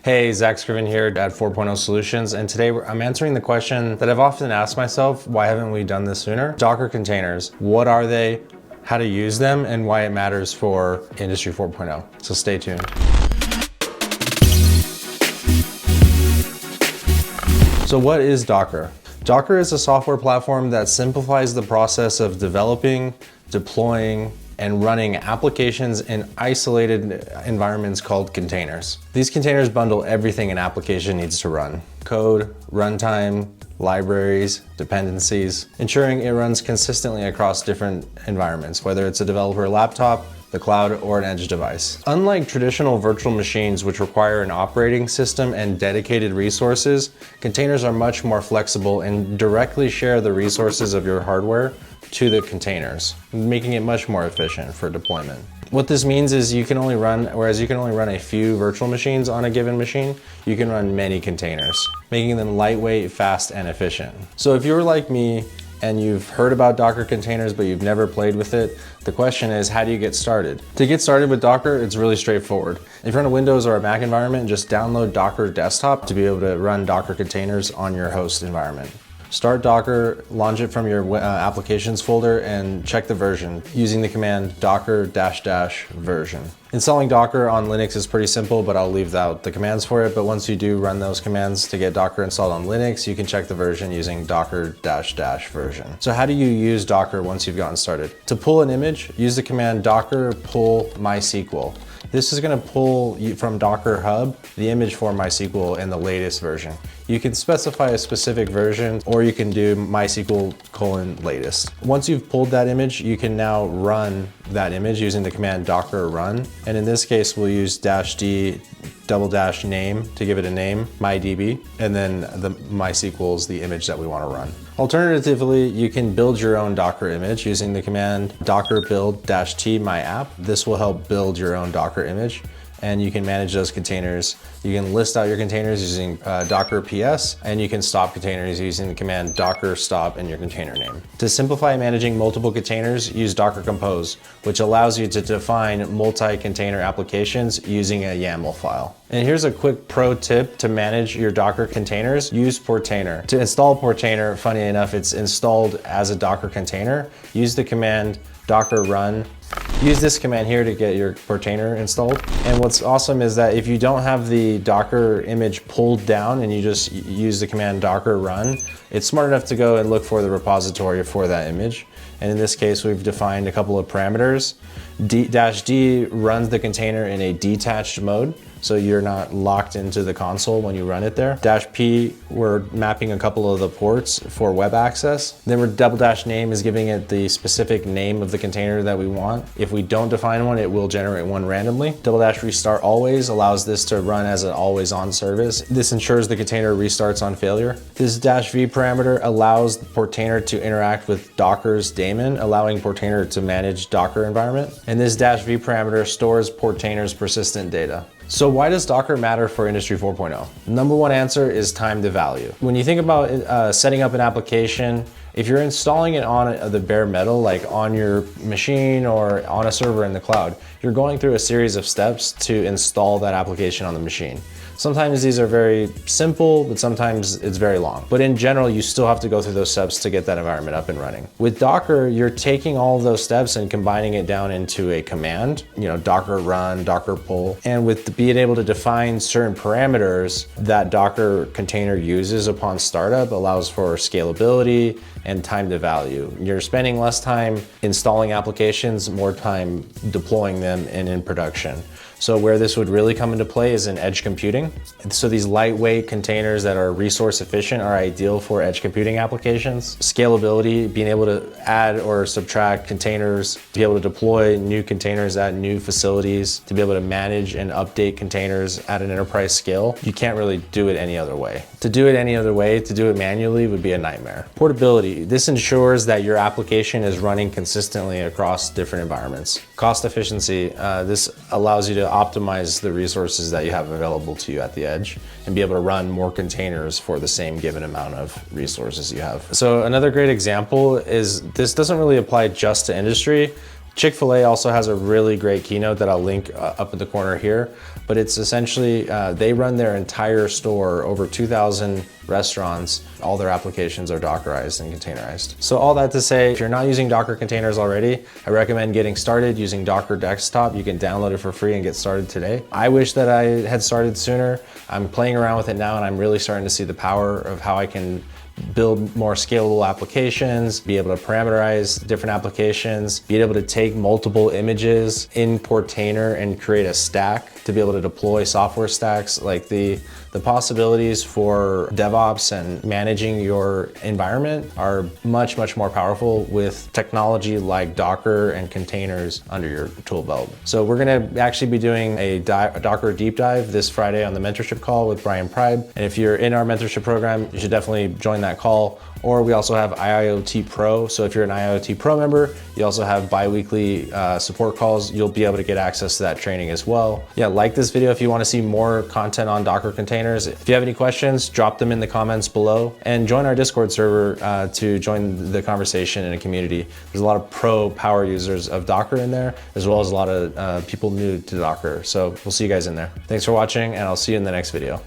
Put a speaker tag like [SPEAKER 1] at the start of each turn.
[SPEAKER 1] Hey, Zach Scriven here at 4.0 Solutions, and today I'm answering the question that I've often asked myself, why haven't we done this sooner? Docker containers, what are they, how to use them, and why it matters for Industry 4.0. So stay tuned. So what is Docker? Docker is a software platform that simplifies the process of developing, deploying, and running applications in isolated environments called containers. These containers bundle everything an application needs to run: code, runtime, libraries, dependencies, ensuring it runs consistently across different environments, whether it's a developer laptop, the cloud, or an edge device. Unlike traditional virtual machines, which require an operating system and dedicated resources, containers are much more flexible and directly share the resources of your hardware to the containers, making it much more efficient for deployment. What this means is whereas you can only run a few virtual machines on a given machine, you can run many containers, making them lightweight, fast, and efficient. So if you're like me and you've heard about Docker containers, but you've never played with it, the question is, how do you get started? To get started with Docker, it's really straightforward. If you're in a Windows or a Mac environment, just download Docker Desktop to be able to run Docker containers on your host environment. Start Docker, launch it from your applications folder, and check the version using the command docker -- version. Installing Docker on Linux is pretty simple, but I'll leave out the commands for it. But once you do run those commands to get Docker installed on Linux, you can check the version using docker -- version. So how do you use Docker once you've gotten started? To pull an image, use the command docker pull MySQL. This is going to pull from Docker Hub the image for MySQL in the latest version. You can specify a specific version, or you can do MySQL:\latest. Once you've pulled that image, you can now run that image using the command docker run. And in this case, we'll use -d --name to give it a name, mydb, and then the MySQL is the image that we want to run. Alternatively, you can build your own Docker image using the command docker build -t myapp. This will help build your own Docker image, and you can manage those containers. You can list out your containers using docker ps, and you can stop containers using the command docker stop and your container name. To simplify managing multiple containers, use Docker Compose, which allows you to define multi-container applications using a YAML file. And here's a quick pro tip to manage your Docker containers: use Portainer. To install Portainer, funny enough, it's installed as a Docker container. Use the command docker run. Use this command here to get your Portainer installed. And what's awesome is that if you don't have the Docker image pulled down and you just use the command docker run, it's smart enough to go and look for the repository for that image. And in this case, we've defined a couple of parameters. -d runs the container in a detached mode, so you're not locked into the console when you run it there. -p, we're mapping a couple of the ports for web access. Then we're --name is giving it the specific name of the container that we want. If we don't define one, it will generate one randomly. --restart always allows this to run as an always on service. This ensures the container restarts on failure. This -v parameter allows the Portainer to interact with Docker's daemon, allowing Portainer to manage Docker environment. And this -v parameter stores Portainer's persistent data. So why does Docker matter for Industry 4.0? Number one answer is time to value. When you think about setting up an application, if you're installing it on the bare metal, like on your machine or on a server in the cloud, you're going through a series of steps to install that application on the machine. Sometimes these are very simple, but sometimes it's very long. But in general, you still have to go through those steps to get that environment up and running. With Docker, you're taking all of those steps and combining it down into a command, docker run, docker pull. And with being able to define certain parameters that Docker container uses upon startup allows for scalability and time to value. You're spending less time installing applications, more time deploying them and in production. So where this would really come into play is in edge computing. So these lightweight containers that are resource efficient are ideal for edge computing applications. Scalability, being able to add or subtract containers, to be able to deploy new containers at new facilities, to be able to manage and update containers at an enterprise scale. You can't really do it any other way. To do it any other way, to do it manually, would be a nightmare. Portability, this ensures that your application is running consistently across different environments. Cost efficiency, this allows you to optimize the resources that you have available to you at the edge and be able to run more containers for the same given amount of resources you have. So another great example is, this doesn't really apply just to industry, Chick-fil-A also has a really great keynote that I'll link up in the corner here, but it's essentially, they run their entire store, over 2,000 restaurants. All their applications are Dockerized and containerized. So all that to say, if you're not using Docker containers already, I recommend getting started using Docker Desktop. You can download it for free and get started today. I wish that I had started sooner. I'm playing around with it now and I'm really starting to see the power of how I can build more scalable applications, be able to parameterize different applications, be able to take multiple images in Portainer and create a stack to be able to deploy software stacks. Like the possibilities for DevOps and managing your environment are much, much more powerful with technology like Docker and containers under your tool belt. So we're gonna actually be doing a Docker deep dive this Friday on the mentorship call with Brian Pribe. And if you're in our mentorship program, you should definitely join that call. Or we also have IIoT Pro. So if you're an IIoT Pro member, you also have bi-weekly support calls. You'll be able to get access to that training as well. Yeah, like this video if you want to see more content on Docker containers. If you have any questions, drop them in the comments below and join our Discord server to join the conversation in a community. There's a lot of pro power users of Docker in there, as well as a lot of people new to Docker. So we'll see you guys in there. Thanks for watching and I'll see you in the next video.